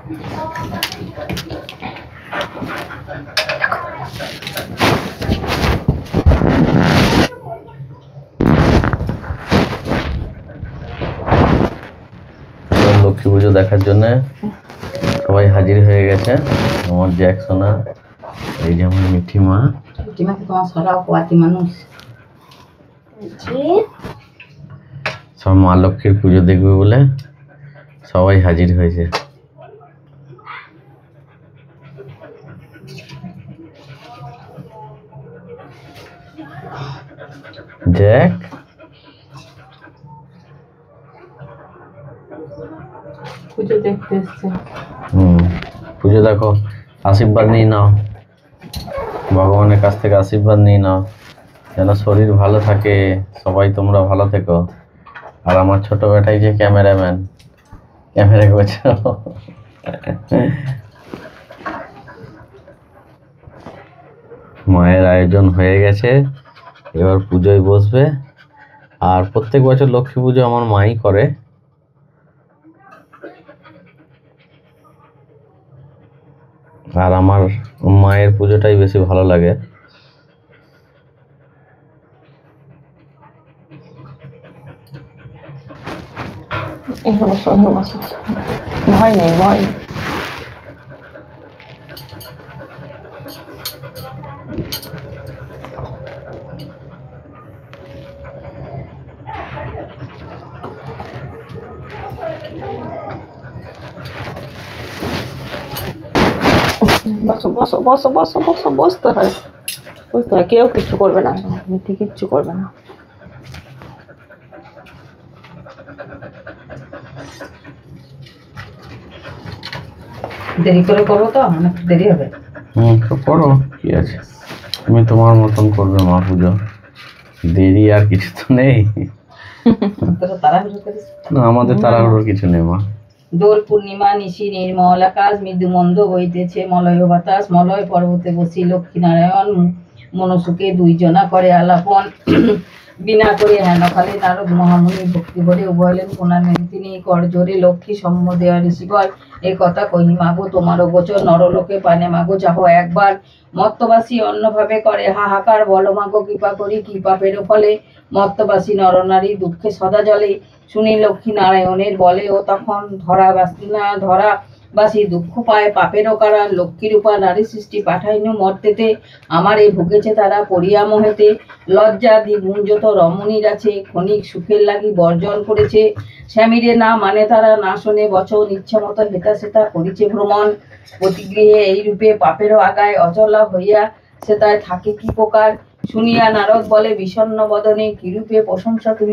লক্ষ্মী পুজো দেখার জন্য সবাই হাজির হয়ে গেছে। আমার জ্যাকসোনা, এই যে আমার মিঠি মা। সব মা লক্ষ্মীর পুজো দেখবে বলে সবাই হাজির হয়েছে। জ্যাক পুজো দেখতে এসছে। পুজো দেখো, আশীর্বাদ নিয়ে নাও, ভগবানের কাছ থেকে আশীর্বাদ নিয়ে নাও যেন শরীর ভালো থাকে, সবাই তোমরা ভালো থেকো। আর আমার ছোট বেটাই যে ক্যামেরাম্যান, ক্যামেরা করছো। মায়ের আয়োজন হয়ে গেছে, এবার পুজোয় বসবে। আর প্রত্যেক বছর লক্ষ্মী পুজো আমার মাই করে। আর আমার মায়ের পুজোটাই বেশি ভালো লাগে। ভয় নেই, ভয়। বসো বসো বসো বসো বসো, বসতে হয়, বুঝতে হয়। কেউ কিচ্ছু করবে না, মিঠি কিচ্ছু করবে না। দেরি করে করবো তো, অনেক দেরি হবে। তো করো, কি আছে, তুমি তোমার মতন করবে মা পুজো, দেরি আর কিছু তো নেই। না, আমাদের তাড়াহুড়োর কিছু নেই মা। দোল পূর্ণিমা, নিশি নির্মল আকাশ, মৃদু মন্দ বইতেছে মলয় বাতাস, মলয় পর্বতে বসি লক্ষ্মীনারায়ণ মনসুকে দুইজনা করে আলাপন। বিনা করে হেন খালে নারদ মহামুনি ভক্তি ভরে উভয়লেন কোনার তিনি কর জোরে লক্ষ্মী সম্ম দেয়া ঋষিবর এ কথা কহি মাগো তোমারও গোচর নরলোকে পানে মাগো চাহ একবার। মত্তবাসী অন্যভাবে করে হাহাকার, বলো মাগো কৃপা করি কি পাপেরও ফলে মত্তবাসী নরনারী দুঃখে সদা জলে। শুনি লক্ষ্মী নারায়ণের বলে ও তখন ধরা বাসী দুঃখ পায় পাপেরও কারা, লক্ষ্মীর উপা নারী সৃষ্টি পাঠাইনু মর্তেতে, আমার এই ভুগেছে তারা পড়িয়া মোহেতে। লজ্জা দ্বিগুঞ্জত রমণীর আছে, ক্ষণিক সুখের লাগি বর্জন করেছে, স্বামীরে না মানে তারা না শোনে বচন, ইচ্ছা মতো হেতা সেতা করিছে ভ্রমণ। প্রতিগৃহে এই রূপে পাপেরও আগায় অচলা হইয়া সেটায় থাকে কি প্রকার। শুনিয়া নারদ বলে বিষণ্ণ বদনে কিরূপে প্রশংসা তুমি